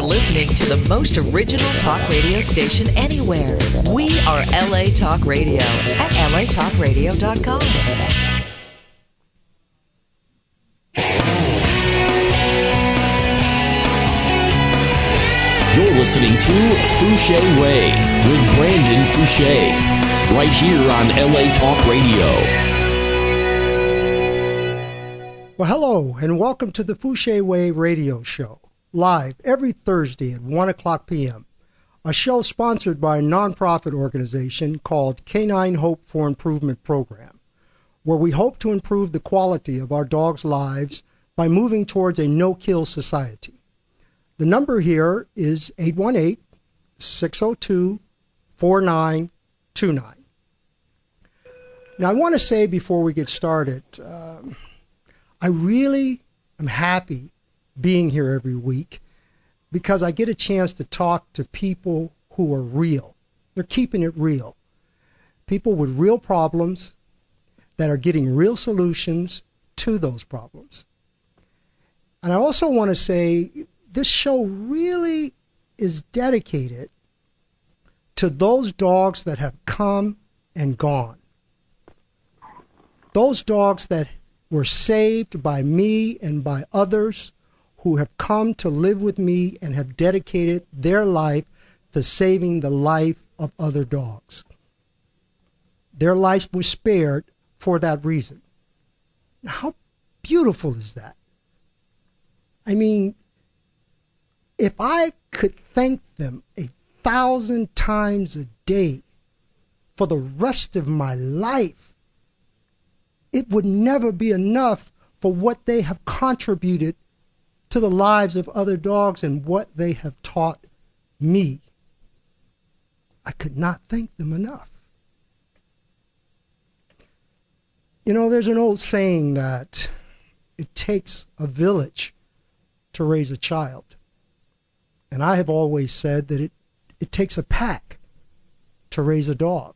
are listening to the most original talk radio station anywhere. We are LA Talk Radio at latalkradio.com. You're listening to Fouché Way with Brandon Fouché, right here on LA Talk Radio. Well, hello, and welcome to the Fouché Way radio show, live every Thursday at 1 o'clock p.m., a show sponsored by a nonprofit organization called Canine Hope for Improvement Program, where we hope to improve the quality of our dogs' lives by moving towards a no-kill society. The number here is 818-602-4929. Now, I want to say before we get started, I really am happy being here every week because I get a chance to talk to people who are real. They're keeping it real. People with real problems that are getting real solutions to those problems. And I also want to say this show really is dedicated to those dogs that have come and gone. Those dogs that were saved by me and by others who have come to live with me and have dedicated their life to saving the life of other dogs. Their life was spared for that reason. Now, how beautiful is that? I mean, if I could thank them 1,000 times a day for the rest of my life, it would never be enough for what they have contributed to the lives of other dogs and what they have taught me. I could not thank them enough. You know, there's an old saying that it takes a village to raise a child. And I have always said that it takes a pack to raise a dog.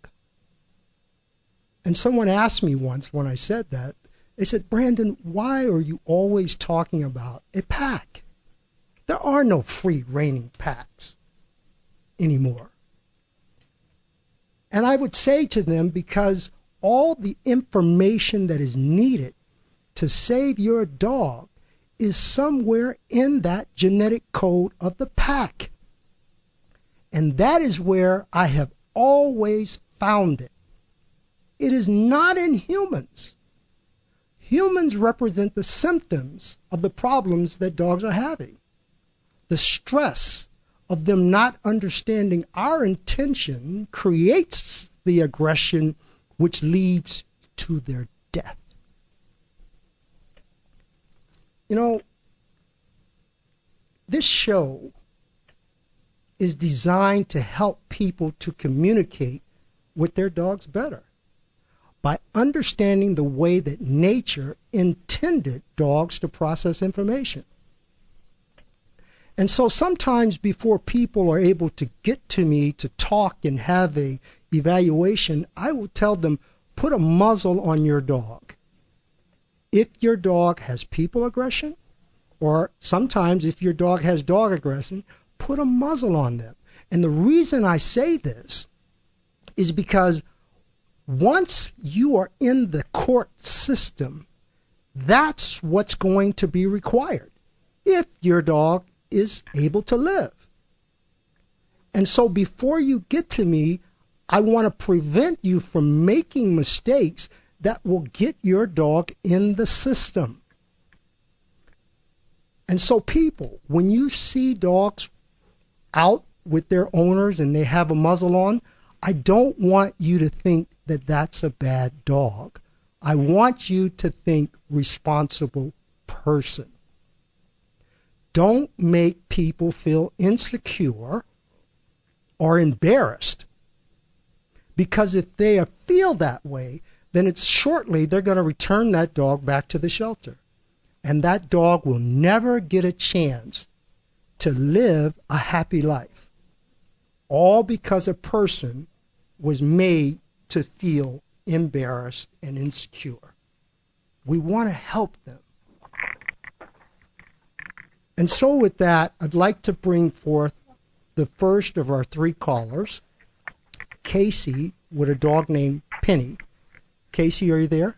And someone asked me once when I said that, they said, Brandon, why are you always talking about a pack? There are no free reigning packs anymore. And I would say to them, because all the information that is needed to save your dog is somewhere in that genetic code of the pack. And that is where I have always found it. It is not in humans. Humans represent the symptoms of the problems that dogs are having. The stress of them not understanding our intention creates the aggression which leads to their death. You know, this show is designed to help people to communicate with their dogs better by understanding the way that nature intended dogs to process information. And so sometimes before people are able to get to me to talk and have a evaluation, I will tell them, put a muzzle on your dog. If your dog has people aggression, or sometimes if your dog has dog aggression, put a muzzle on them. And the reason I say this is because once you are in the court system, that's what's going to be required if your dog is able to live. And so before you get to me, I want to prevent you from making mistakes that will get your dog in the system. And so people, when you see dogs out with their owners and they have a muzzle on, I don't want you to think that that's a bad dog. I want you to think responsible person. Don't make people feel insecure or embarrassed, because if they feel that way, then it's shortly they're going to return that dog back to the shelter. And that dog will never get a chance to live a happy life. All because a person was made to feel embarrassed and insecure. We want to help them. And so with that, I'd like to bring forth the first of our three callers, Casey, with a dog named Penny. Casey, are you there?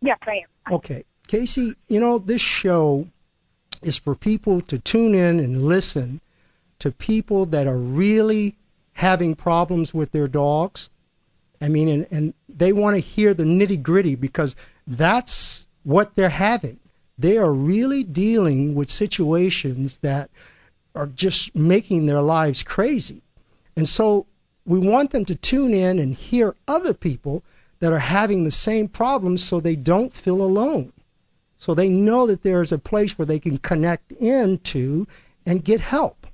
Yes, I am. Okay. Casey, this show is for people to tune in and listen to people that are really having problems with their dogs. I mean, and they want to hear the nitty-gritty because that's what they're having. They are really dealing with situations that are just making their lives crazy. And so we want them to tune in and hear other people that are having the same problems so they don't feel alone. So they know that there's a place where they can connect into and get help.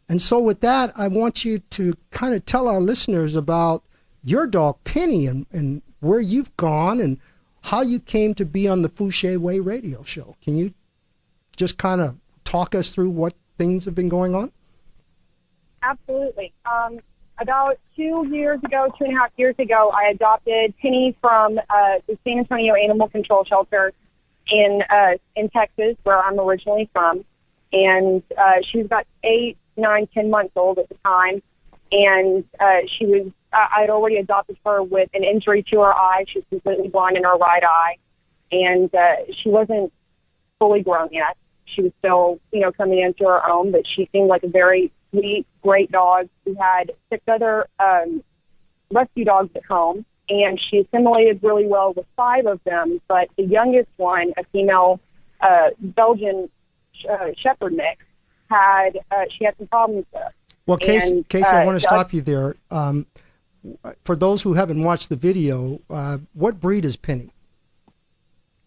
And so with that, I want you to kind of tell our listeners about your dog, Penny, and where you've gone and how you came to be on the Fouché Way radio show. Can you just kind of talk us through what things have been going on? Absolutely. About 2.5 years ago, I adopted Penny from the San Antonio Animal Control Shelter in Texas, where I'm originally from. And she was about 8, 9, 10 months old at the time. And I had already adopted her with an injury to her eye. She was completely blind in her right eye. And she wasn't fully grown yet. She was still, coming into her own, but she seemed like a very sweet, great dog. We had 6 other rescue dogs at home, and she assimilated really well with 5 of them. But the youngest one, a female Belgian Shepherd mix, she had some problems with. Well, Casey, I want to stop you there. For those who haven't watched the video, what breed is Penny?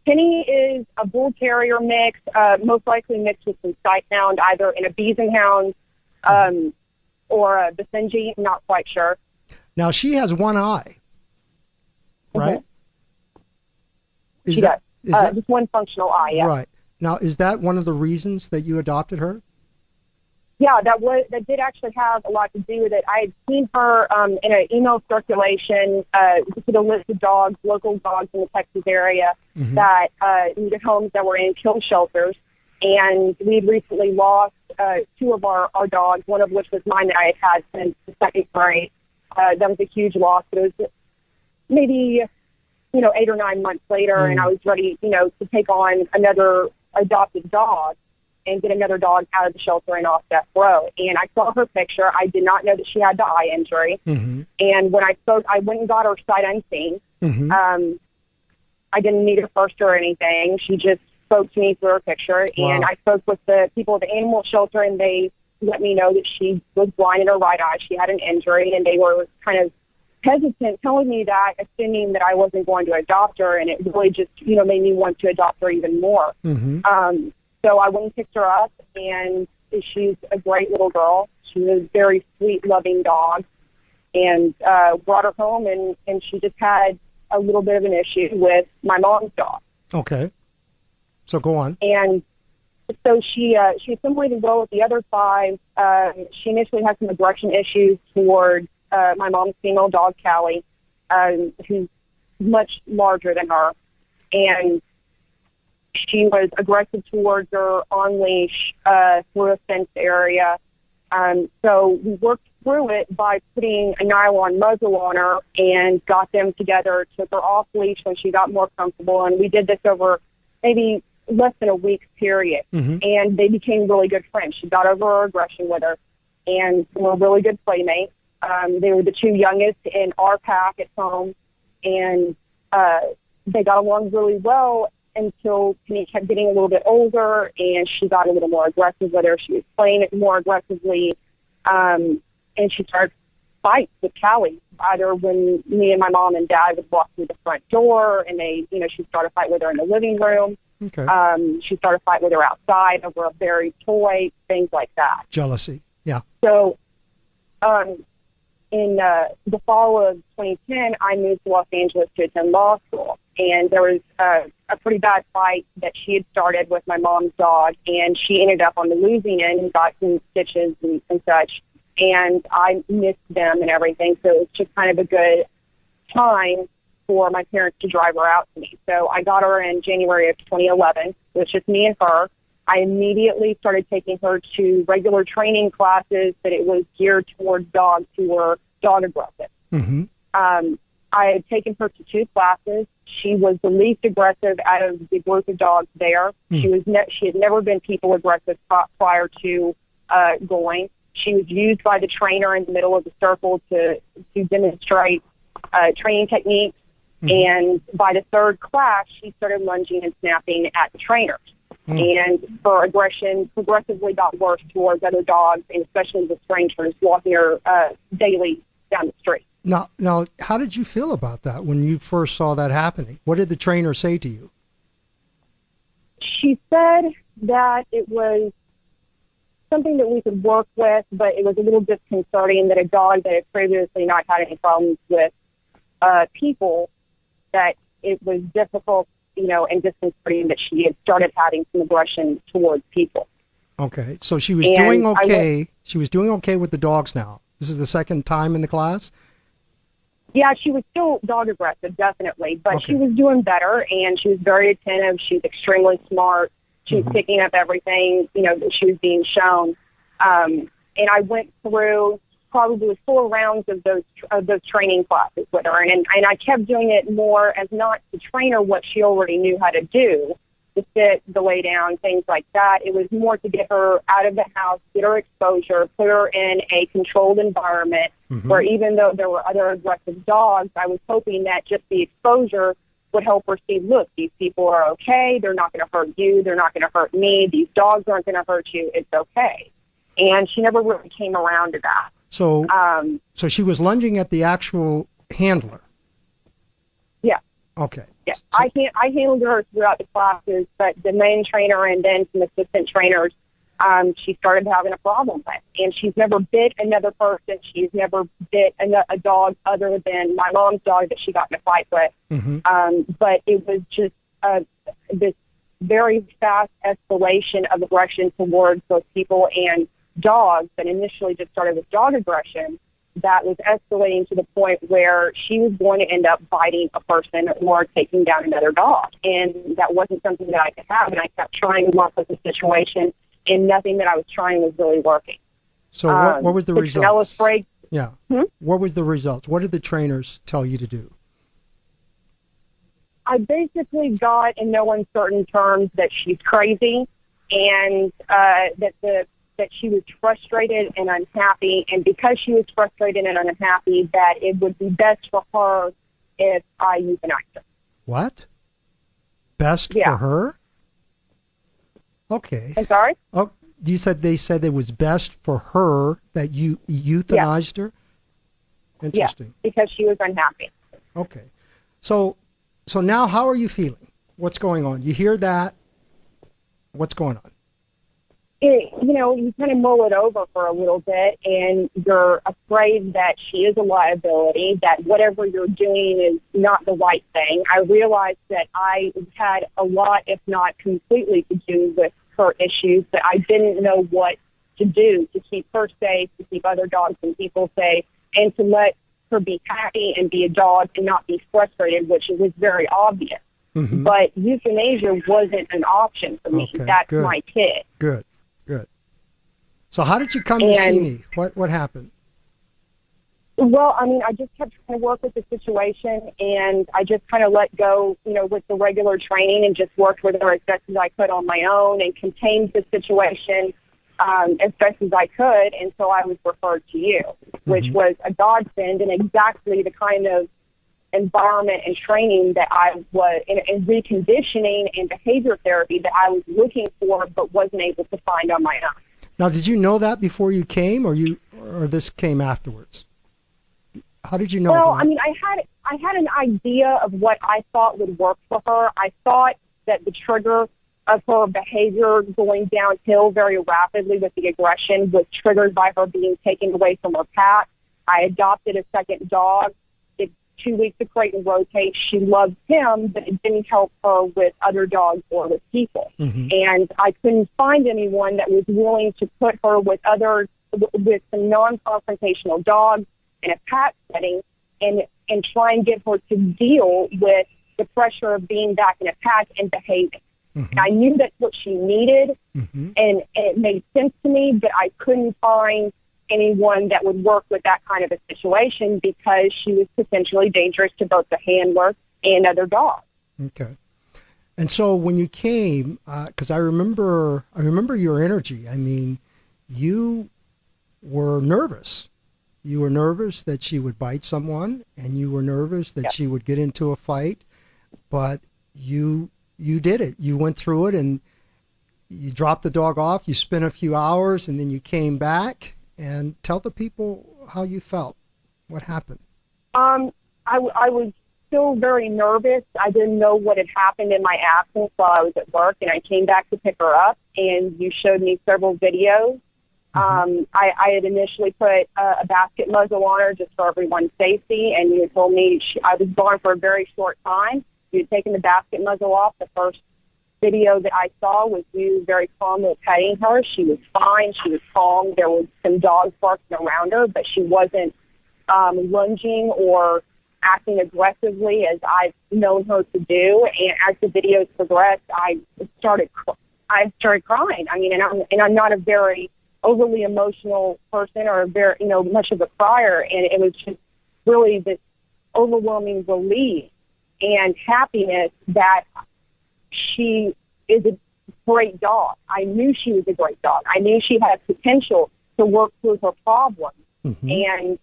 Penny is a bull terrier mix, most likely mixed with some Sighthound, either in a Biesenhound or a Basenji. I'm not quite sure. Now, she has one eye, right? Mm-hmm. She does. Just one functional eye, yeah. Right. Now, is that one of the reasons that you adopted her? Yeah, that did actually have a lot to do with it. I had seen her in an email circulation with a list of dogs, local dogs in the Texas area that needed homes that were in kill shelters. And we had recently lost 2 of our dogs, one of which was mine that I had since the 2nd grade. That was a huge loss. It was maybe, 8 or 9 months later, and I was ready, to take on another adopted dog and get another dog out of the shelter and off death row. And I saw her picture. I did not know that she had the eye injury. And when I spoke, I went and got her sight unseen. I didn't need her first or anything. She just spoke to me through her picture. Wow. And I spoke with the people at the animal shelter, and they let me know that she was blind in her right eye. She had an injury, and they were kind of hesitant telling me that, assuming that I wasn't going to adopt her, and it really just, made me want to adopt her even more. So I went and picked her up, and she's a great little girl. She was a very sweet, loving dog, and brought her home, and she just had a little bit of an issue with my mom's dog. Okay. So go on. And so she assimilated well with the other 5. She initially had some aggression issues toward my mom's female dog, Callie, who's much larger than her. And she was aggressive towards her on leash through a fenced area. So we worked through it by putting a nylon muzzle on her and got them together, took her off leash when she got more comfortable. And we did this over maybe less than a week's period. And they became really good friends. She got over her aggression with her and were really good playmates. They were the 2 youngest in our pack at home, and they got along really well until Penny kept getting a little bit older, and she got a little more aggressive with her. She was playing it more aggressively, and she started fights with Callie, either when me and my mom and dad would walk through the front door, and she'd start a fight with her in the living room. Okay. She started a fight with her outside over a buried toy, things like that. Jealousy, yeah. So in the fall of 2010, I moved to Los Angeles to attend law school. And there was a pretty bad fight that she had started with my mom's dog, and she ended up on the losing end and got some stitches and such. And I missed them and everything, so it was just kind of a good time for my parents to drive her out to me. So I got her in January of 2011. It was just me and her. I immediately started taking her to regular training classes that it was geared towards dogs who were dog aggressive. Mm-hmm. I had taken her to 2 classes. She was the least aggressive out of the group of dogs there. She had never been people aggressive prior to going. She was used by the trainer in the middle of the circle to demonstrate training techniques. And by the 3rd class, she started lunging and snapping at the trainers. And her aggression progressively got worse towards other dogs, and especially the strangers walking her daily down the street. Now, how did you feel about that when you first saw that happening? What did the trainer say to you? She said that it was something that we could work with, but it was a little disconcerting that a dog that had previously not had any problems with people, that it was difficult, and disconcerting that she had started having some aggression towards people. Okay, so she was doing okay. She was doing okay with the dogs now. This is the 2nd time in the class? Yeah, she was still dog aggressive, definitely, but she was doing better, and she was very attentive. She was extremely smart. She was picking up everything, that she was being shown. And I went through probably 4 rounds of those training classes with her, and I kept doing it more as not to train her what she already knew how to do, the sit, the lay down, things like that. It was more to get her out of the house, get her exposure, put her in a controlled environment where even though there were other aggressive dogs, I was hoping that just the exposure would help her see, look, these people are okay. They're not going to hurt you. They're not going to hurt me. These dogs aren't going to hurt you. It's okay. And she never really came around to that. So she was lunging at the actual handler. Yeah. Okay. Yeah, I handled her throughout the classes, but the main trainer and then some assistant trainers, she started having a problem with. And she's never bit another person. She's never bit a dog other than my mom's dog that she got in a fight with. But it was just this very fast escalation of aggression towards both people and dogs that initially just started with dog aggression, that was escalating to the point where she was going to end up biting a person or taking down another dog. And that wasn't something that I could have, and I kept trying to work with the situation, and nothing that I was trying was really working. So what was the result? Yeah. What was the result? What did the trainers tell you to do? I basically got in no uncertain terms that she's crazy, and that she was frustrated and unhappy, and because she was frustrated and unhappy, that it would be best for her if I euthanized her. What? Best for her? Okay. I'm sorry? Oh, you said they said it was best for her that you euthanized her? Interesting. Yeah, because she was unhappy. Okay. So now how are you feeling? What's going on? You hear that? What's going on? You kind of mull it over for a little bit, and you're afraid that she is a liability, that whatever you're doing is not the right thing. I realized that I had a lot, if not completely, to do with her issues, that I didn't know what to do to keep her safe, to keep other dogs and people safe, and to let her be happy and be a dog and not be frustrated, which was very obvious. But euthanasia wasn't an option for me. That's my kid. Good. So how did you come to see me? What happened? Well, I just kept trying to work with the situation, and I just kind of let go, with the regular training, and just worked with her as best as I could on my own and contained the situation as best as I could until I was referred to you, which was a godsend and exactly the kind of environment and training that I was in reconditioning and behavior therapy that I was looking for but wasn't able to find on my own. Now, did you know that before you came, or this came afterwards? How did you know? Well, that? I had an idea of what I thought would work for her. I thought that the trigger of her behavior going downhill very rapidly with the aggression was triggered by her being taken away from her pack. I adopted a second dog. 2 weeks of crate and rotate. She loved him, but it didn't help her with other dogs or with people. And I couldn't find anyone that was willing to put her with some non-confrontational dogs in a pack setting and try and get her to deal with the pressure of being back in a pack and behaving. Mm-hmm. I knew that's what she needed, mm-hmm. and it made sense to me, but I couldn't find anyone that would work with that kind of a situation because she was potentially dangerous to both the handler and other dogs. Okay. And so when you came, because I remember your energy. I mean, you were nervous. You were nervous that she would bite someone, and you were nervous that she would get into a fight, but you did it. You went through it, and you dropped the dog off. You spent a few hours, and then you came back. And tell the people how you felt. What happened? I was still very nervous. I didn't know what had happened in my absence while I was at work, and I came back to pick her up, and you showed me several videos. Mm-hmm. I had initially put a basket muzzle on her just for everyone's safety, and you had told me I was gone for a very short time. You had taken the basket muzzle off. The first video that I saw was you very calmly petting her. She was fine. She was calm. There was some dogs barking around her, but she wasn't lunging or acting aggressively as I've known her to do. And as the videos progressed, I started crying. I mean, and I'm not a very overly emotional person or very, much of a crier. And it was just really this overwhelming relief and happiness that she is a great dog. I knew she was a great dog. I knew she had potential to work through her problems. Mm-hmm. And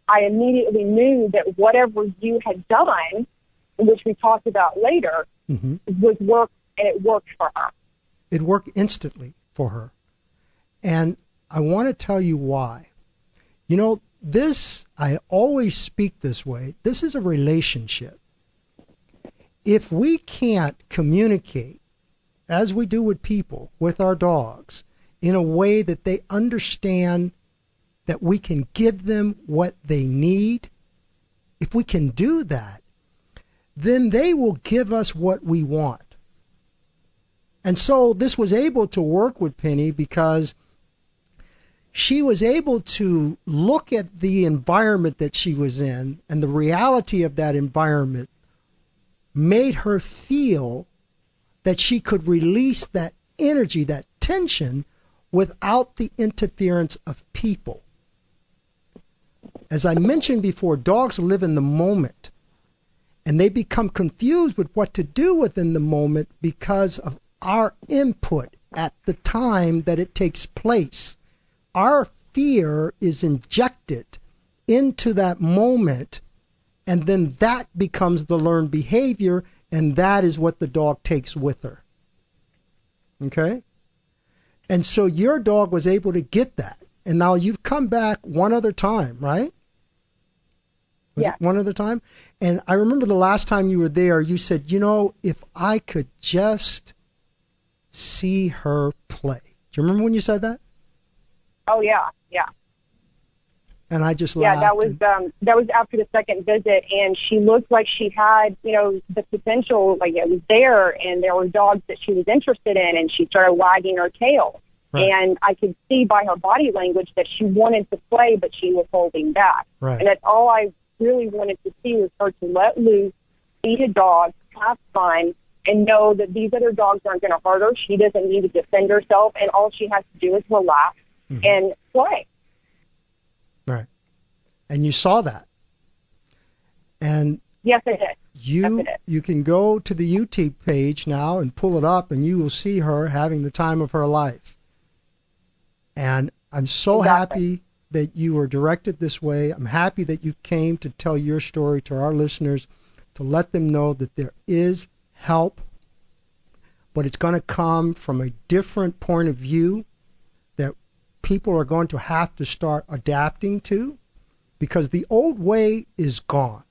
I immediately knew that whatever you had done, which we talked about later, mm-hmm. was work, and it worked for her. It worked instantly for her. And I want to tell you why. This, I always speak this way. This is a relationship. If we can't communicate, as we do with people, with our dogs, in a way that they understand that we can give them what they need, if we can do that, then they will give us what we want. And so this was able to work with Penny because she was able to look at the environment that she was in, and the reality of that environment made her feel that she could release that energy, that tension, without the interference of people. As I mentioned before, dogs live in the moment, and they become confused with what to do within the moment because of our input at the time that it takes place. Our fear is injected into that moment, and then that becomes the learned behavior, and that is what the dog takes with her. Okay? And so your dog was able to get that. And now you've come back one other time, right? Was it one other time? And I remember the last time you were there, you said, if I could just see her play. Do you remember when you said that? Oh, yeah. And I just laughed. Yeah, that was after the second visit, and she looked like she had, the potential, like it was there, and there were dogs that she was interested in, and she started wagging her tail. Right. And I could see by her body language that she wanted to play, but she was holding back. Right. And that's all I really wanted to see was her to let loose, feed a dog, have fun, and know that these other dogs aren't going to hurt her. She doesn't need to defend herself, and all she has to do is relax and play. Right. And you saw that. And yes, I did. You can go to the YouTube page now and pull it up, and you will see her having the time of her life. And I'm so happy that you were directed this way. I'm happy that you came to tell your story to our listeners, to let them know that there is help, but it's going to come from a different point of view that people are going to have to start adapting to, because the old way is gone.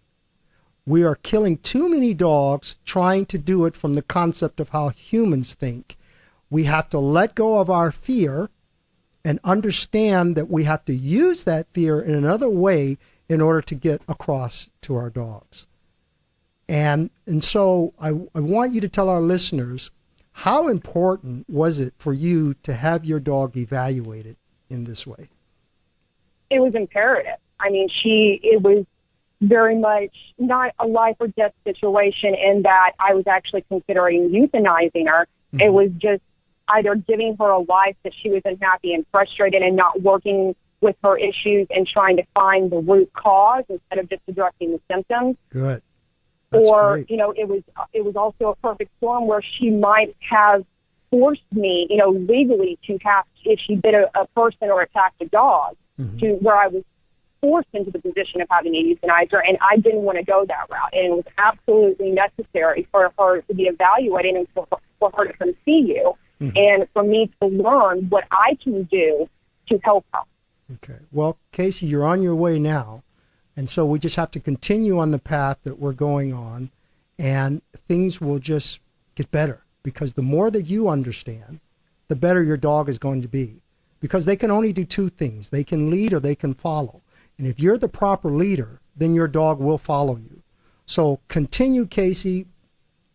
We are killing too many dogs trying to do it from the concept of how humans think. We have to let go of our fear and understand that we have to use that fear in another way in order to get across to our dogs. And so I want you to tell our listeners, how important was it for you to have your dog evaluated in this way? It was imperative. I mean, it was very much not a life or death situation in that I was actually considering euthanizing her. Mm-hmm. It was just either giving her a life that she was unhappy and frustrated and not working with her issues and trying to find the root cause instead of just addressing the symptoms. Good. That's or, great. it was also a perfect storm where she might have forced me, legally to have, if she bit a person or attacked a dog, mm-hmm. to where I was forced into the position of having to euthanize her, and I didn't want to go that route. And it was absolutely necessary for her to be evaluated and for her to come see you, mm-hmm. and for me to learn what I can do to help her. Okay. Well, Casey, you're on your way now, and so we just have to continue on the path that we're going on, and things will just get better, because the more that you understand, the better your dog is going to be, because they can only do two things. They can lead or they can follow. And if you're the proper leader, then your dog will follow you. So continue, Casey.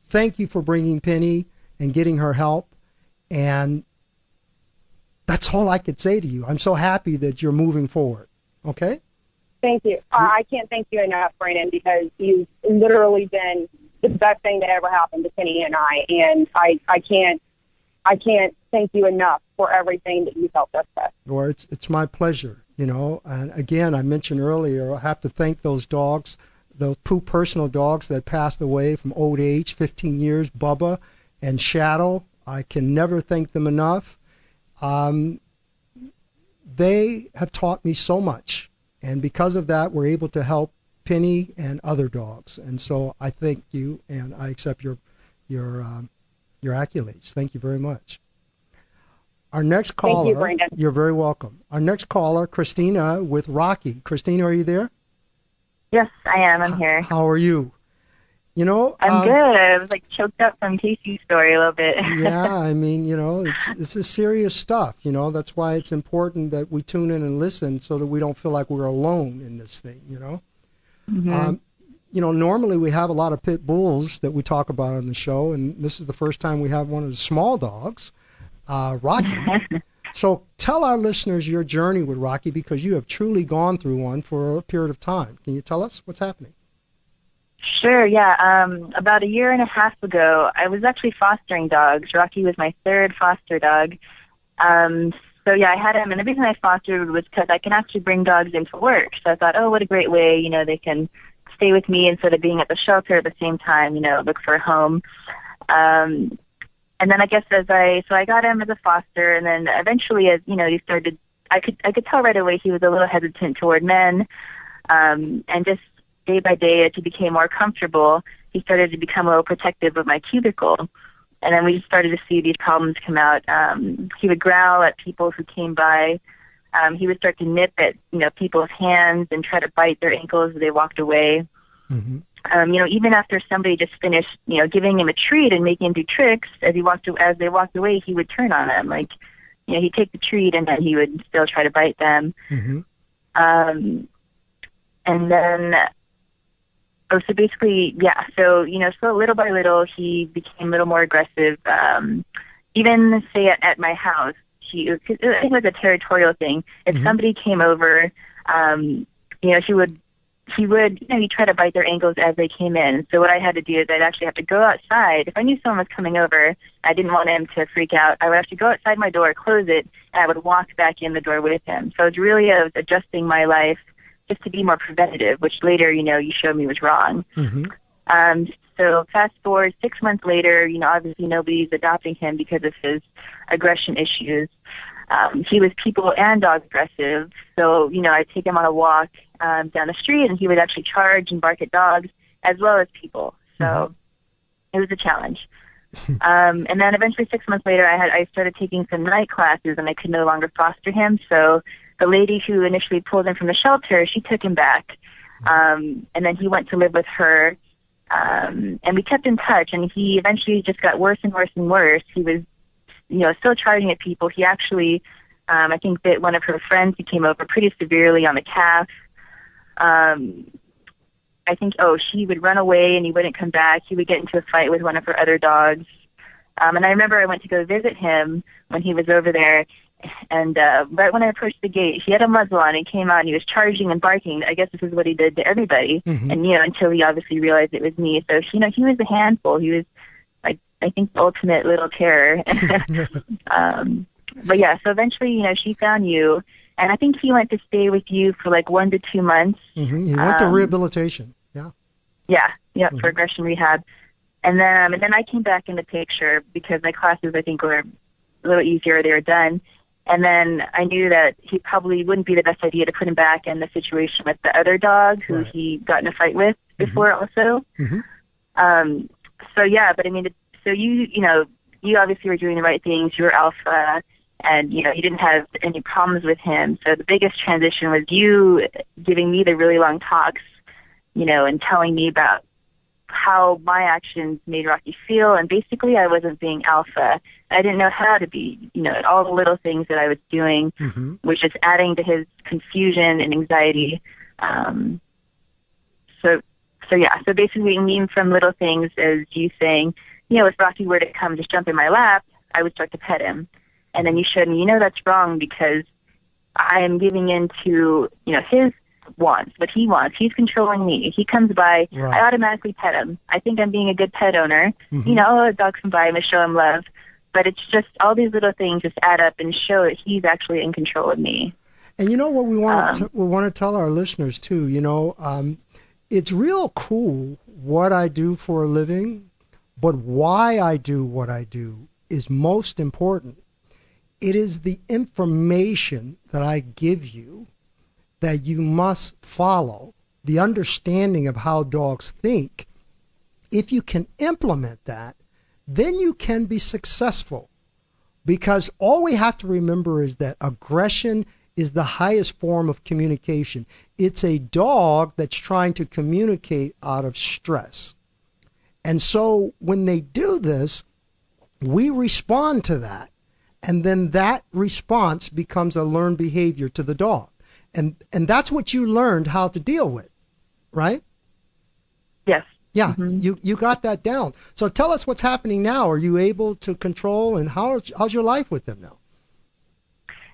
Thank you for bringing Penny and getting her help. And that's all I could say to you. I'm so happy that you're moving forward. Okay? Thank you. I can't thank you enough, Brandon, because you've literally been the best thing that ever happened to Penny and I. And I can't thank you enough for everything that you've helped us with. Well, it's my pleasure. And again, I mentioned earlier, I have to thank those dogs, those two personal dogs that passed away from old age, 15 years, Bubba and Shadow. I can never thank them enough. They have taught me so much, and because of that, we're able to help Penny and other dogs. And so I thank you, and I accept your accolades. Thank you very much. Our next caller. Thank you, Brandon. You're very welcome. Our next caller, Christina with Rocky. Christina, are you there? Yes, I am. I'm here. How are you? I'm good. I was choked up from Casey's story a little bit. Yeah, I mean, it's a serious stuff. That's why it's important that we tune in and listen so that we don't feel like we're alone in this thing. Mm-hmm. Normally we have a lot of pit bulls that we talk about on the show, and this is the first time we have one of the small dogs. Rocky. So tell our listeners your journey with Rocky, because you have truly gone through one for a period of time. Can you tell us what's happening? Sure, yeah. About a year and a half ago, I was actually fostering dogs. Rocky was my third foster dog. So yeah, I had him, and the reason I fostered was because I can actually bring dogs into work. So I thought, oh, what a great way, they can stay with me instead of being at the shelter at the same time, look for a home. And then I guess I got him as a foster, and then eventually as, he started, I could tell right away he was a little hesitant toward men, and just day by day as he became more comfortable, he started to become a little protective of my cubicle. And then we just started to see these problems come out. He would growl at people who came by. He would start to nip at, people's hands and try to bite their ankles as they walked away. Mm-hmm. Even after somebody just finished, giving him a treat and making him do tricks, as they walked away, he would turn on them. He'd take the treat and then he would still try to bite them. Mm-hmm. And then, so basically, yeah. So little by little, he became a little more aggressive. Even say at my house, I think it was a territorial thing. If mm-hmm. somebody came over, he'd try to bite their ankles as they came in. So what I had to do is I'd actually have to go outside. If I knew someone was coming over, I didn't want him to freak out. I would have to go outside my door, close it, and I would walk back in the door with him. So it's really adjusting my life just to be more preventative, which later, you showed me was wrong. Mm-hmm. So fast forward 6 months later, obviously nobody's adopting him because of his aggression issues. He was people and dog aggressive. So, I'd take him on a walk down the street, and he would actually charge and bark at dogs as well as people. So mm-hmm. It was a challenge. And then eventually 6 months later, I started taking some night classes, and I could no longer foster him. So the lady who initially pulled him from the shelter, she took him back. And then he went to live with her. And we kept in touch, and he eventually just got worse and worse and worse. He was, still charging at people. He actually, I think, bit one of her friends who came over pretty severely on the calf. I think, she would run away and he wouldn't come back. He would get into a fight with one of her other dogs. And I remember I went to go visit him when he was over there, And right when I approached the gate, he had a muzzle on and came out and he was charging and barking. I guess this is what he did to everybody. Mm-hmm. And, until he obviously realized it was me. So, he was a handful. He was, I think, the ultimate little terror. But yeah, so eventually, she found you. And I think he went to stay with you for 1 to 2 months. Mm-hmm. He went to rehabilitation. Yeah. Yeah, Mm-hmm. for aggression rehab. And then I came back in the picture because my classes, I think, were a little easier. They were done. And then I knew that he probably wouldn't be the best idea to put him back in the situation with the other dog who he got in a fight with before also. Mm-hmm. So yeah, but I mean, so you obviously were doing the right things. You were alpha, and you didn't have any problems with him. So the biggest transition was you giving me the really long talks, and telling me about how my actions made Rocky feel, and basically I wasn't being alpha. I didn't know how to be, all the little things that I was doing, which is adding to his confusion and anxiety. So basically, I mean, from little things as you saying, if Rocky were to come just jump in my lap, I would start to pet him. And then you showed me, that's wrong because I am giving in to, his wants, what he wants. He's controlling me. He comes by, I automatically pet him. I think I'm being a good pet owner. A dog come by, I'm going to show him love. But it's just all these little things just add up and show that he's actually in control of me. And what we want to tell our listeners too, it's real cool what I do for a living, but why I do what I do is most important. It is the information that I give you that you must follow, the understanding of how dogs think. If you can implement that, then you can be successful. Because all we have to remember is that aggression is the highest form of communication. It's a dog that's trying to communicate out of stress. And so when they do this, we respond to that. And then that response becomes a learned behavior to the dog. And that's what you learned how to deal with, right? Yes. Yeah, you got that down. So tell us what's happening now. Are you able to control, and how's your life with them now?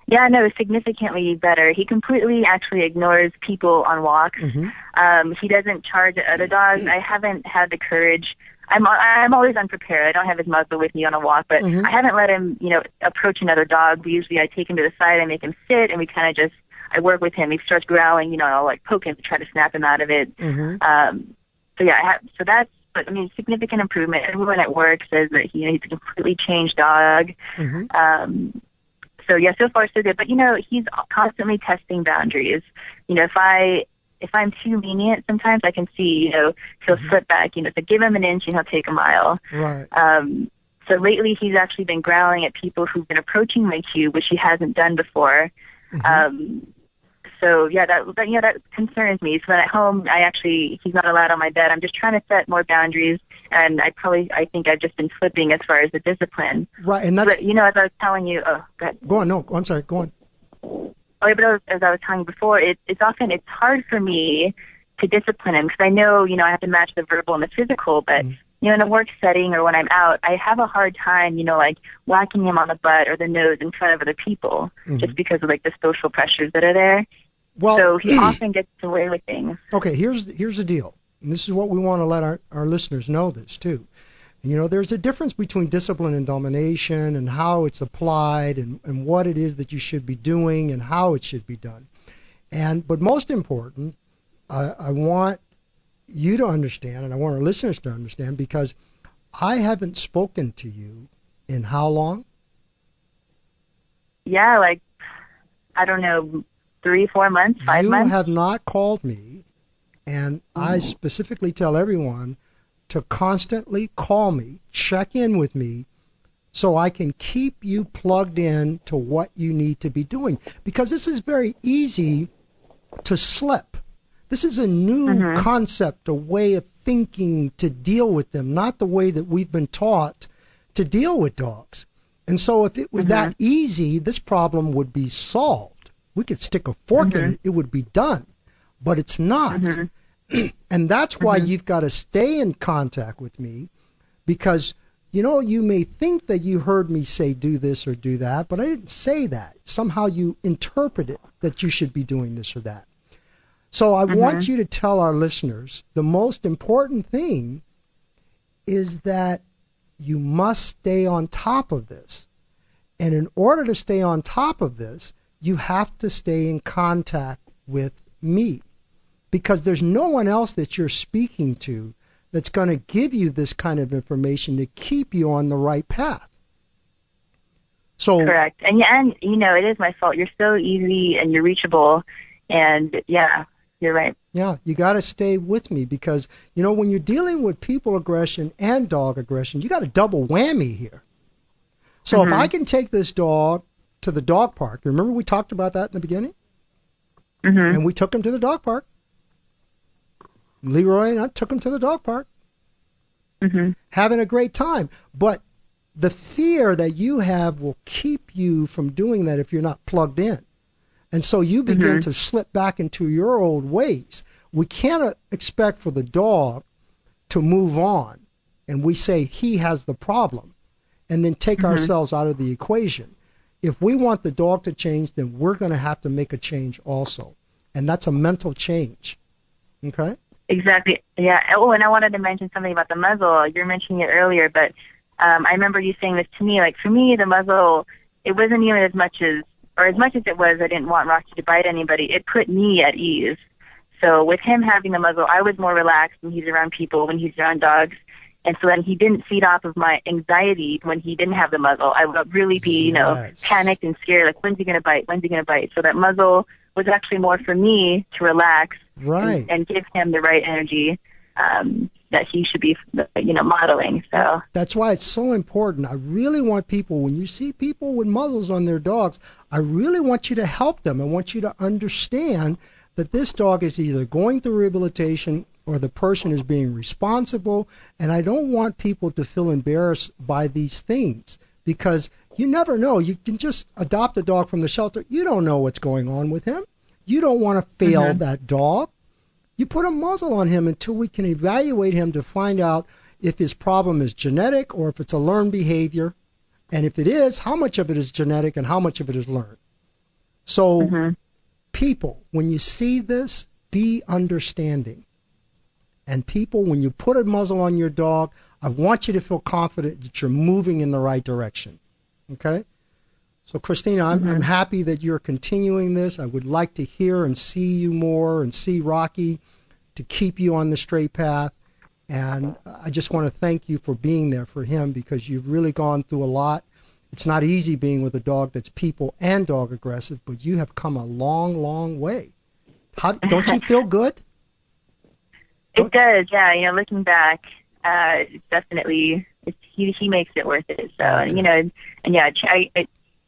Yeah, no, significantly better. He completely actually ignores people on walks. He doesn't charge at other dogs. I haven't had the courage. I'm always unprepared. I don't have his muzzle with me on a walk, but I haven't let him, approach another dog. Usually I take him to the side, I make him sit, and we kind of I work with him. He starts growling, I'll poke him to try to snap him out of it. So yeah, but I mean, significant improvement. Everyone at work says that he's a completely changed dog. So yeah, so far so good. But he's constantly testing boundaries. If I'm too lenient, sometimes I can see he'll slip back. So give him an inch and he'll take a mile. Right. So lately he's actually been growling at people who've been approaching my cube, which he hasn't done before. So yeah, that concerns me. So then at home, he's not allowed on my bed. I'm just trying to set more boundaries, and I think I've just been slipping as far as the discipline. Right, and that's. But as I was telling you, go ahead. Go on. No, I'm sorry. Go on. Oh, yeah, but as I was telling you before, it's hard for me to discipline him because I know I have to match the verbal and the physical, but. In a work setting or when I'm out, I have a hard time, whacking him on the butt or the nose in front of other people, just because of the social pressures that are there. Well, so he often gets away with things. Okay, here's the deal. And this is what we want to let our listeners know this too. There's a difference between discipline and domination and how it's applied and what it is that you should be doing and how it should be done. But most important, I want you to understand, and I want our listeners to understand, because I haven't spoken to you in how long? Yeah, I don't know, 3-4 months, 5 months. You have not called me, and I specifically tell everyone to constantly call me, check in with me, so I can keep you plugged in to what you need to be doing. Because this is very easy to slip. This is a new concept, a way of thinking to deal with them, not the way that we've been taught to deal with dogs. And so if it was that easy, this problem would be solved. We could stick a fork in it, it would be done. But it's not. And that's why you've got to stay in contact with me, because you may think that you heard me say do this or do that, but I didn't say that. Somehow you interpret it that you should be doing this or that. So I want you to tell our listeners the most important thing is that you must stay on top of this. And in order to stay on top of this, you have to stay in contact with me, because there's no one else that you're speaking to that's going to give you this kind of information to keep you on the right path. So correct. And it is my fault. You're so easy and you're reachable. And yeah, you're right. Yeah, you got to stay with me because, when you're dealing with people aggression and dog aggression, you got a double whammy here. So if I can take this dog to the dog park, remember we talked about that in the beginning? And we took him to the dog park. Leroy and I took him to the dog park. Having a great time. But the fear that you have will keep you from doing that if you're not plugged in. And so you begin to slip back into your old ways. We can't expect for the dog to move on, and we say he has the problem, and then take ourselves out of the equation. If we want the dog to change, then we're going to have to make a change also. And that's a mental change. Okay? Exactly. Yeah. Oh, and I wanted to mention something about the muzzle. You were mentioning it earlier, but I remember you saying this to me. Like, for me, the muzzle, it wasn't even as much as it was, I didn't want Rocky to bite anybody. It put me at ease. So with him having the muzzle, I was more relaxed when he's around people, when he's around dogs. And so then he didn't feed off of my anxiety when he didn't have the muzzle. I would really be, panicked and scared, like, when's he going to bite? When's he going to bite? So that muzzle was actually more for me to relax and give him the right energy that he should be, modeling. So that's why it's so important. I really want people, when you see people with muzzles on their dogs, I really want you to help them. I want you to understand that this dog is either going through rehabilitation or the person is being responsible, and I don't want people to feel embarrassed by these things, because you never know. You can just adopt a dog from the shelter. You don't know what's going on with him. You don't want to fail that dog. You put a muzzle on him until we can evaluate him to find out if his problem is genetic or if it's a learned behavior, and if it is, how much of it is genetic and how much of it is learned. So people, when you see this, be understanding. And people, when you put a muzzle on your dog, I want you to feel confident that you're moving in the right direction. Okay? So, Christina, I'm happy that you're continuing this. I would like to hear and see you more and see Rocky to keep you on the straight path. And I just want to thank you for being there for him, because you've really gone through a lot. It's not easy being with a dog that's people and dog aggressive, but you have come a long, long way. Don't you feel good? It does, yeah. Looking back, it's definitely he makes it worth it. So,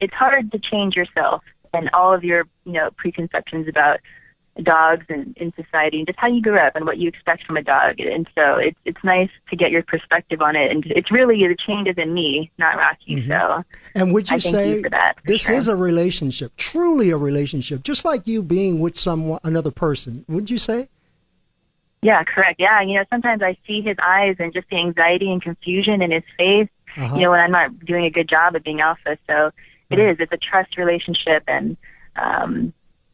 it's hard to change yourself and all of your preconceptions about dogs and in society and just how you grew up and what you expect from a dog. And so it's nice to get your perspective on it. And it's really the change is in me, not Rocky. So, and would you I say thank you for that, this is a relationship, truly a relationship, just like you being with another person? Would you say? Yeah, correct. Yeah, sometimes I see his eyes and just the anxiety and confusion in his face, when I'm not doing a good job of being alpha. So it's a trust relationship, and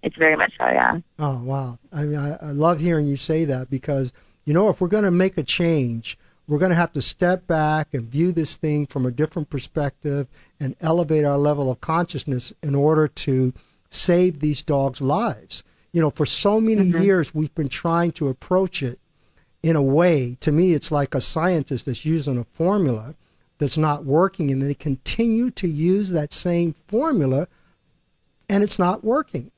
it's very much so, yeah. Oh, wow. I mean, I love hearing you say that, because, if we're going to make a change, we're going to have to step back and view this thing from a different perspective and elevate our level of consciousness in order to save these dogs' lives. For so many years, we've been trying to approach it in a way. To me, it's like a scientist that's using a formula that's not working, and they continue to use that same formula, and it's not working.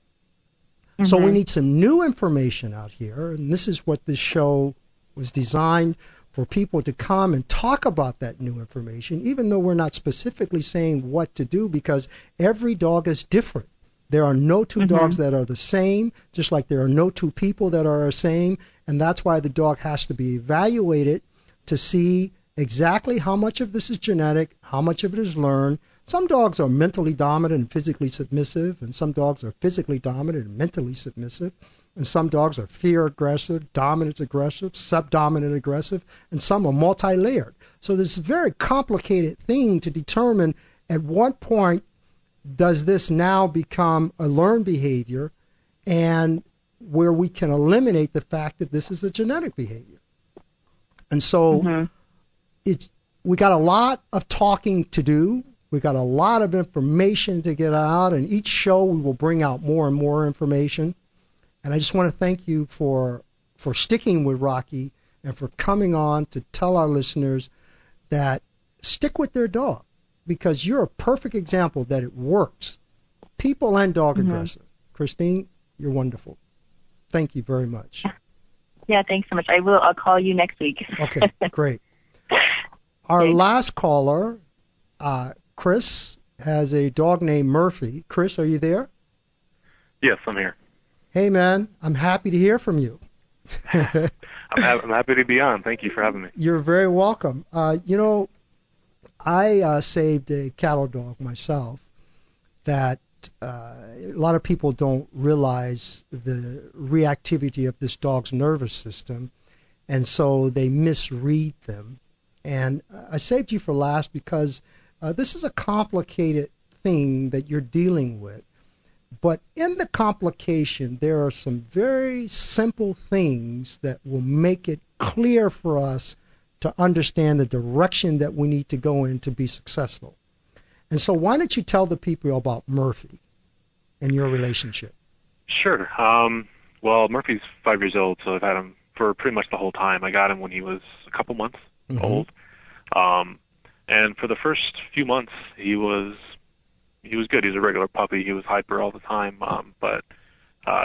So we need some new information out here, and this is what this show was designed for, people to come and talk about that new information, even though we're not specifically saying what to do, because every dog is different. There are no two dogs that are the same, just like there are no two people that are the same, and that's why the dog has to be evaluated to see exactly how much of this is genetic, how much of it is learned. Some dogs are mentally dominant and physically submissive, and some dogs are physically dominant and mentally submissive, and some dogs are fear aggressive, dominance aggressive, subdominant aggressive, and some are multi-layered. So this is a very complicated thing to determine at what point does this now become a learned behavior, and where we can eliminate the fact that this is a genetic behavior. And so we got a lot of talking to do. We got a lot of information to get out, and each show we will bring out more and more information. And I just want to thank you for sticking with Rocky and for coming on to tell our listeners that stick with their dog, because you're a perfect example that it works. People and dog aggressive. Christine, you're wonderful. Thank you very much. Yeah, thanks so much. I will. I'll call you next week. Okay, great. Our last caller, Chris, has a dog named Murphy. Chris, are you there? Yes, I'm here. Hey, man, I'm happy to hear from you. I'm happy to be on. Thank you for having me. You're very welcome. I saved a cattle dog myself that a lot of people don't realize the reactivity of this dog's nervous system, and so they misread them. And I saved you for last because this is a complicated thing that you're dealing with. But in the complication, there are some very simple things that will make it clear for us to understand the direction that we need to go in to be successful. And so why don't you tell the people about Murphy and your relationship? Sure. Well, Murphy's 5 years old, so I've had him for pretty much the whole time. I got him when he was a couple months old. And for the first few months, he was good. He was a regular puppy. He was hyper all the time, but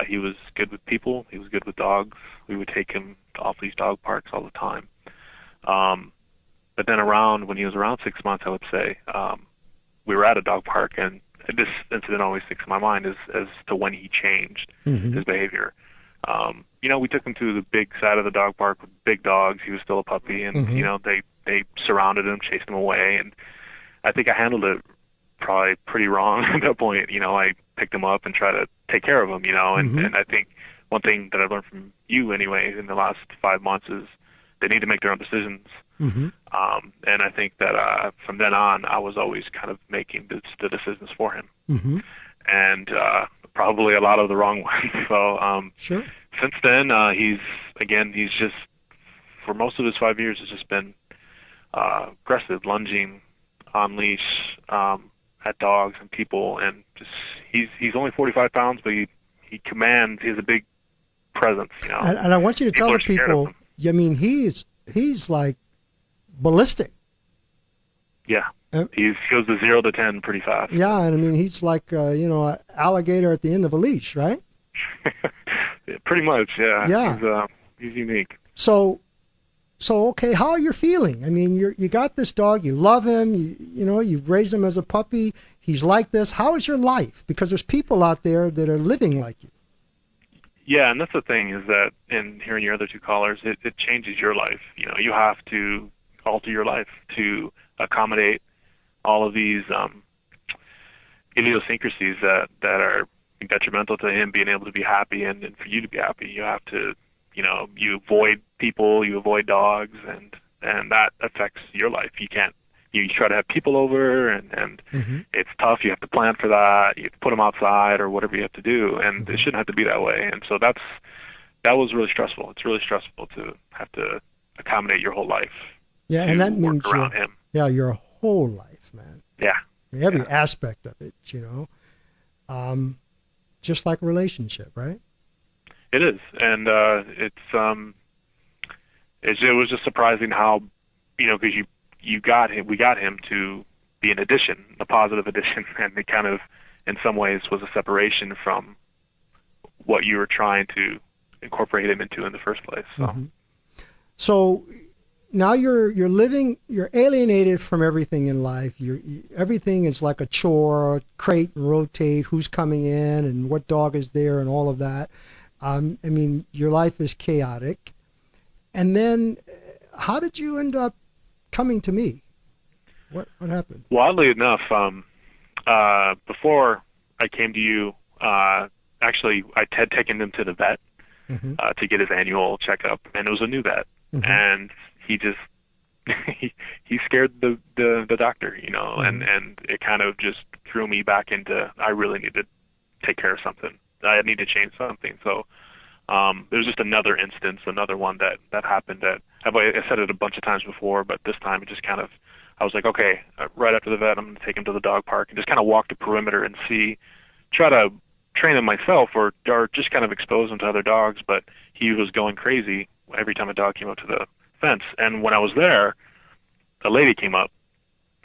he was good with people. He was good with dogs. We would take him to off-leash dog parks all the time. But then when he was around 6 months, I would say, we were at a dog park, and this incident always sticks in my mind as to when he changed his behavior. We took him to the big side of the dog park with big dogs. He was still a puppy, and, they surrounded him, chased him away, and I think I handled it probably pretty wrong at that point. I picked him up and tried to take care of him, and I think one thing that I've learned from you anyway in the last 5 months is they need to make their own decisions. And I think that from then on, I was always kind of making the decisions for him. And probably a lot of the wrong ones. So Sure. Since then, he's just, for most of his 5 years, has just been aggressive, lunging on leash at dogs and people, and just he's only 45 pounds, but he commands. He has a big presence, And I want you to tell the people. I mean, he's like ballistic. Yeah, he goes to 0 to 10 pretty fast. Yeah, and I mean he's like an alligator at the end of a leash, right? Yeah, pretty much, yeah. Yeah. He's unique. So okay, how are you feeling? I mean, you got this dog, you love him, you raised him as a puppy. He's like this. How is your life? Because there's people out there that are living like you. Yeah, and that's the thing is that in hearing your other two callers, it changes your life. You have to alter your life to accommodate all of these idiosyncrasies that are detrimental to him being able to be happy and for you to be happy. You have to, you avoid people, you avoid dogs, and that affects your life. You try to have people over, and it's tough. You have to plan for that. You have to put them outside or whatever you have to do, and it shouldn't have to be that way. And so that was really stressful. It's really stressful to have to accommodate your whole life. Yeah, and that means around him. Yeah, your whole life, man. Yeah. Every aspect of it, just like a relationship, right? It is, and it was just surprising how, because we got him to be an addition, a positive addition, and it kind of, in some ways, was a separation from what you were trying to incorporate him into in the first place. So, So now you're alienated from everything in life. Everything is like a chore, crate and rotate, who's coming in and what dog is there and all of that. I mean, your life is chaotic. And then how did you end up coming to me? What happened? Well, oddly enough, before I came to you, actually I had taken him to the vet to get his annual checkup, and it was a new vet, and he just he scared the doctor, you know, and it kind of just threw me back into, I really need to take care of something. I need to change something. So there's just another instance, another one that happened that I said it a bunch of times before, but this time it just kind of, I was like, okay, right after the vet, I'm going to take him to the dog park and just kind of walk the perimeter and try to train him myself or just kind of expose him to other dogs. But he was going crazy every time a dog came up to the fence. And when I was there, a lady came up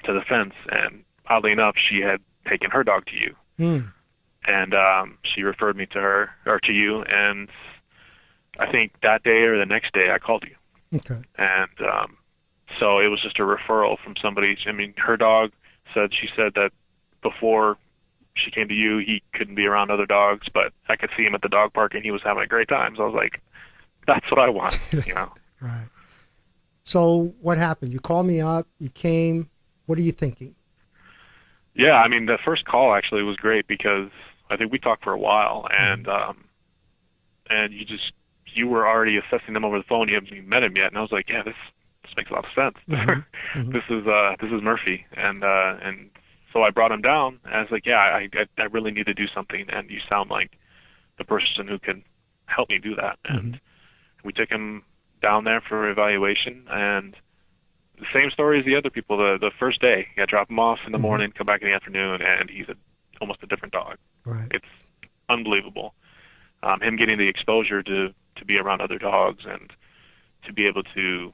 to the fence, and oddly enough, she had taken her dog to you. And she referred me to her, or to you, and I think that day or the next day I called you. Okay. And so it was just a referral from somebody. I mean, her dog she said that before she came to you, he couldn't be around other dogs, but I could see him at the dog park and he was having a great time. So I was like, that's what I want, you know. Right. So what happened? You called me up, you came. What are you thinking? Yeah, I mean, the first call actually was great because I think we talked for a while, and you were already assessing them over the phone. You haven't even met him yet, and I was like, yeah, this makes a lot of sense. This is Murphy, and so I brought him down, and I was like, yeah, I really need to do something, and you sound like the person who can help me do that. And we took him down there for evaluation, and the same story as the other people. The first day, I drop him off in the morning, come back in the afternoon, and he's almost a different dog. Right. It's unbelievable. Him getting the exposure to be around other dogs and to be able to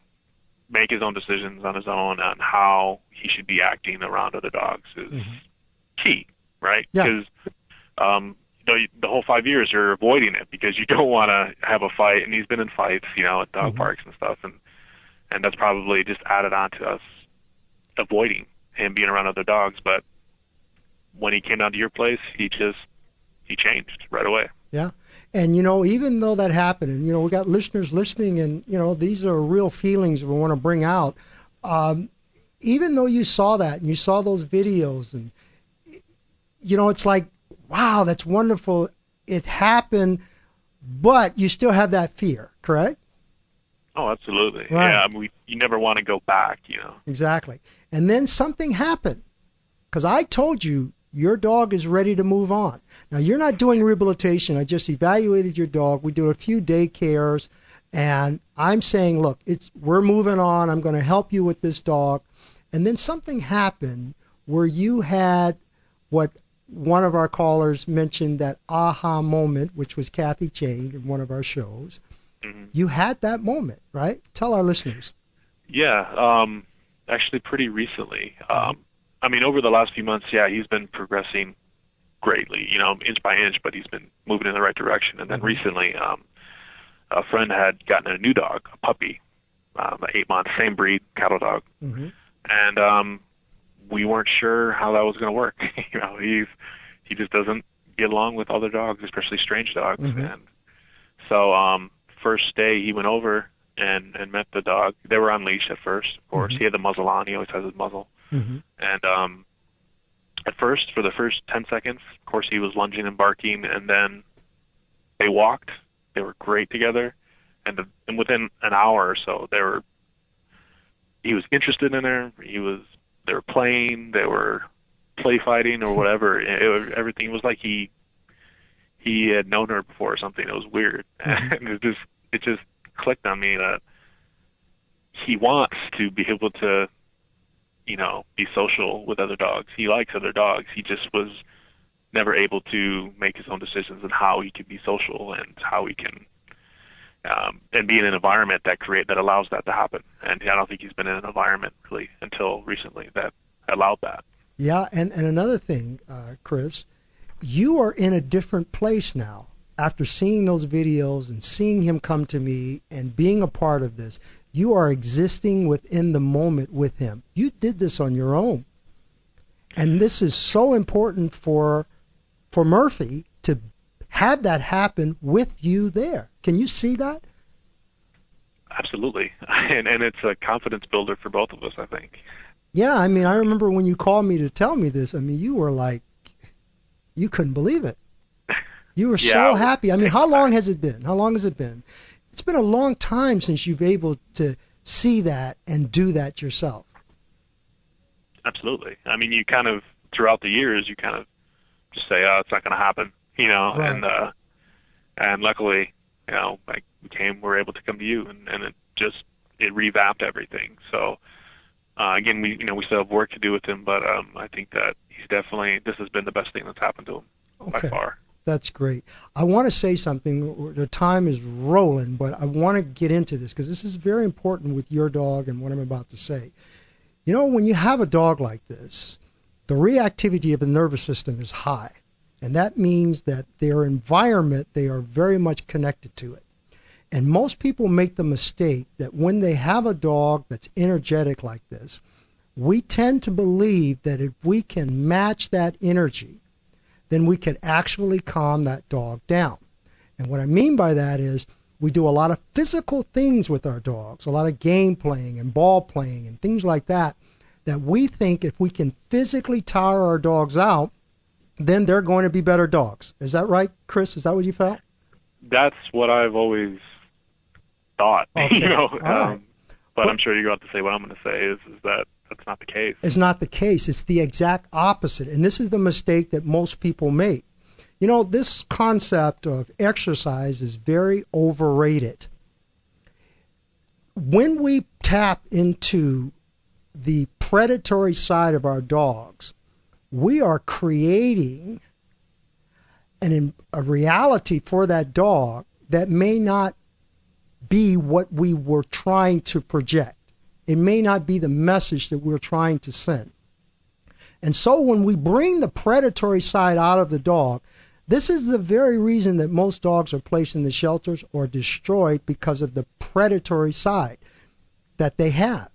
make his own decisions on his own on how he should be acting around other dogs is key, right? Because the whole 5 years you're avoiding it because you don't want to have a fight, and he's been in fights, you know, at dog parks and stuff, and that's probably just added on to us avoiding him being around other dogs. But when he came down to your place, he changed right away. Yeah. And, you know, even though that happened, and, you know, we got listeners listening, and, you know, these are real feelings we want to bring out. Even though you saw that and you saw those videos, and, you know, it's like, wow, that's wonderful. It happened, but you still have that fear, correct? Oh, absolutely. Right. Yeah, I mean, you never want to go back, you know. Exactly. And then something happened, because I told you your dog is ready to move on. Now, you're not doing rehabilitation. I just evaluated your dog. We do a few day cares, and I'm saying, look, we're moving on. I'm going to help you with this dog. And then something happened where you had what one of our callers mentioned, that aha moment, which was Kathy Chain in one of our shows. You had that moment, right? Tell our listeners. Yeah, actually pretty recently. I mean, over the last few months, yeah, he's been progressing greatly, you know, inch by inch, but he's been moving in the right direction. And then recently, a friend had gotten a new dog, a puppy, 8 months, same breed, cattle dog. And we weren't sure how that was going to work. You know, he just doesn't get along with other dogs, especially strange dogs. And so first day he went over and met the dog. They were on leash at first, of course. He had the muzzle on. He always has his muzzle. And at first, for the first 10 seconds, of course, he was lunging and barking, and then they walked. They were great together. And within an hour or so, he was interested in her. They were playing. They were play fighting or whatever. Everything was like he had known her before or something. It was weird. And it just clicked on me that he wants to be able to, you know, be social with other dogs. He likes other dogs. He just was never able to make his own decisions on how he could be social and how he can and be in an environment that allows that to happen. And I don't think he's been in an environment really until recently that allowed that. Yeah, and another thing, Chris, you are in a different place now after seeing those videos and seeing him come to me and being a part of this. You are existing within the moment with him. You did this on your own. And this is so important for Murphy to have that happen with you there. Can you see that? Absolutely. And it's a confidence builder for both of us, I think. Yeah, I mean, I remember when you called me to tell me this, I mean, you were like, you couldn't believe it. You were so happy. I mean, how long has it been? How long has it been? It's been a long time since you've been able to see that and do that yourself? Absolutely. I mean, you kind of, throughout the years, you kind of just say, oh, it's not going to happen, you know, Right. and luckily, you know, like we're able to come to you, and it revamped everything. So, again, we still have work to do with him, but I think that this has been the best thing that's happened to him by far. That's great. I want to say something. The time is rolling, but I want to get into this because this is very important with your dog and what I'm about to say. You know, when you have a dog like this, the reactivity of the nervous system is high, and that means that their environment, they are very much connected to it. And most people make the mistake that when they have a dog that's energetic like this, we tend to believe that if we can match that energy, then we can actually calm that dog down. And what I mean by that is we do a lot of physical things with our dogs, a lot of game playing and ball playing and things like that, that we think if we can physically tire our dogs out, then they're going to be better dogs. Is that right, Chris? Is that what you felt? That's what I've always thought, Okay. you know. All right. But I'm sure you're about to say what I'm going to say is that that's not the case. It's not the case. It's the exact opposite. And this is the mistake that most people make. You know, this concept of exercise is very overrated. When we tap into the predatory side of our dogs, we are creating a reality for that dog that may not be what we were trying to project. It may not be the message that we're trying to send. And so when we bring the predatory side out of the dog, this is the very reason that most dogs are placed in the shelters or destroyed, because of the predatory side that they have.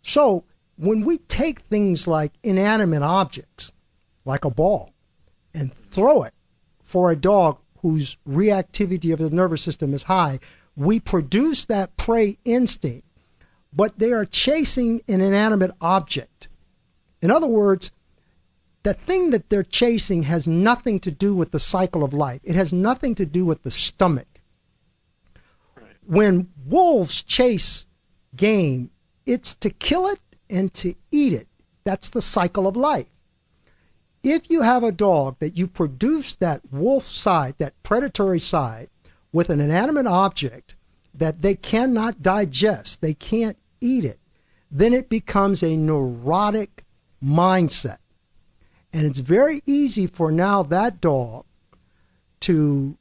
So when we take things like inanimate objects, like a ball, and throw it for a dog whose reactivity of the nervous system is high, we produce that prey instinct, but they are chasing an inanimate object. In other words, the thing that they're chasing has nothing to do with the cycle of life. It has nothing to do with the stomach. Right. When wolves chase game, it's to kill it and to eat it. That's the cycle of life. If you have a dog that you produce that wolf side, that predatory side, with an inanimate object that they cannot digest, they can't eat it, then it becomes a neurotic mindset. And it's very easy for now that dog to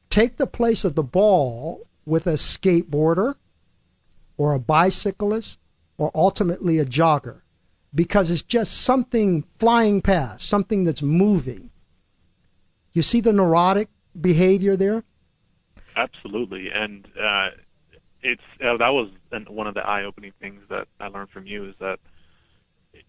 take the place of the ball with a skateboarder or a bicyclist or ultimately a jogger, because it's just something flying past, something that's moving. You see the neurotic behavior there? Absolutely, and that was one of the eye-opening things that I learned from you, is that,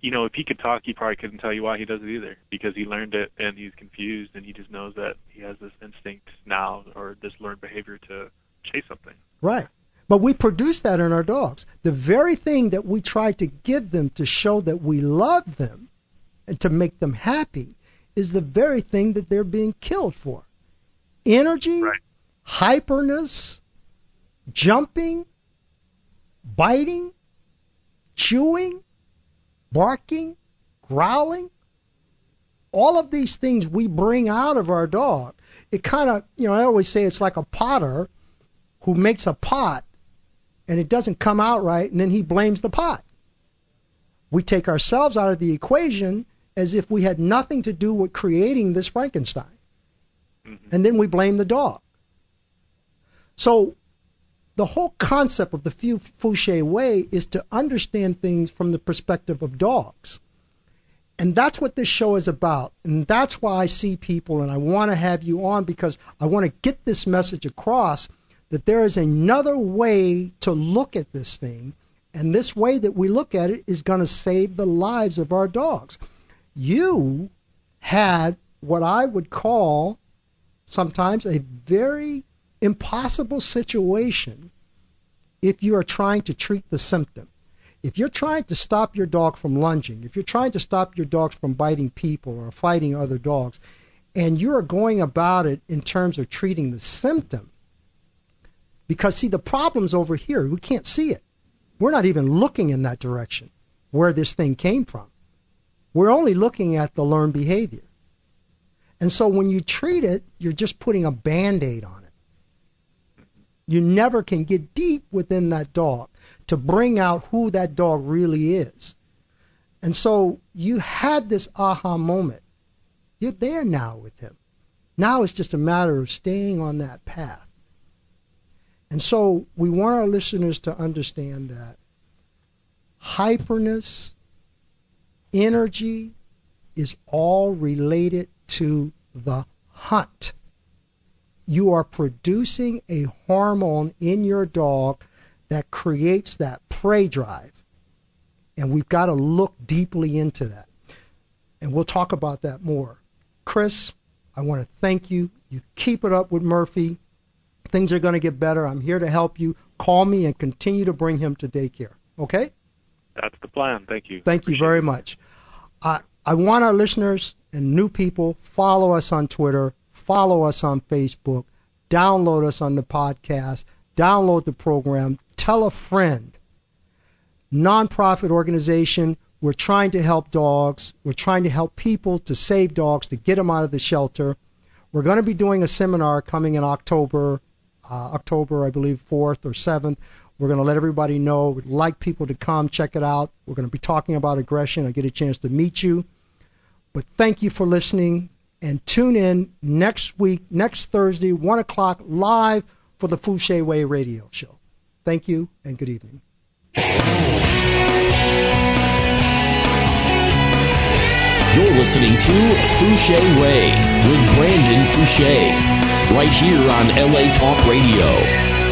you know, if he could talk, he probably couldn't tell you why he does it either, because he learned it and he's confused, and he just knows that he has this instinct now, or this learned behavior to chase something. Right. But we produce that in our dogs. The very thing that we try to give them to show that we love them and to make them happy is the very thing that they're being killed for. Energy, right. Hyperness, jumping, biting, chewing, barking, growling, all of these things we bring out of our dog. It kind of, you know, I always say it's like a potter who makes a pot and it doesn't come out right, and then he blames the pot. We take ourselves out of the equation as if we had nothing to do with creating this Frankenstein. Mm-hmm. And then we blame the dog. So the whole concept of the Fouché way is to understand things from the perspective of dogs. And that's what this show is about. And that's why I see people, and I want to have you on, because I want to get this message across that there is another way to look at this thing. And this way that we look at it is going to save the lives of our dogs. You had what I would call sometimes a very impossible situation if you are trying to treat the symptom. If you're trying to stop your dog from lunging, if you're trying to stop your dogs from biting people or fighting other dogs, and you're going about it in terms of treating the symptom, because, see, the problem's over here. We can't see it. we're not even looking in that direction where this thing came from. We're only looking at the learned behavior. And so when you treat it, you're just putting a Band-Aid on it. You never can get deep within that dog to bring out who that dog really is. And so you had this aha moment. You're there now with him. Now it's just a matter of staying on that path. And so we want our listeners to understand that hyperness, energy is all related to the hunt. You are producing a hormone in your dog that creates that prey drive. And we've got to look deeply into that. And we'll talk about that more. Chris, I want to thank you. You keep it up with Murphy. Things are going to get better. I'm here to help you. Call me and continue to bring him to daycare. Okay? That's the plan. Thank you. Thank you very much. I want our listeners and new people, follow us on Twitter, follow us on Facebook, download us on the podcast, download the program, tell a friend. Nonprofit organization. We're trying to help dogs. We're trying to help people to save dogs, to get them out of the shelter. We're going to be doing a seminar coming in October, I believe, 4th or 7th. We're going to let everybody know. We'd like people to come check it out. We're going to be talking about aggression. I get a chance to meet you. But thank you for listening, and tune in next week, next Thursday, 1 o'clock, live for the Fouché Way radio show. Thank you, and good evening. You're listening to Fouché Way with Brandon Fouché, right here on LA Talk Radio.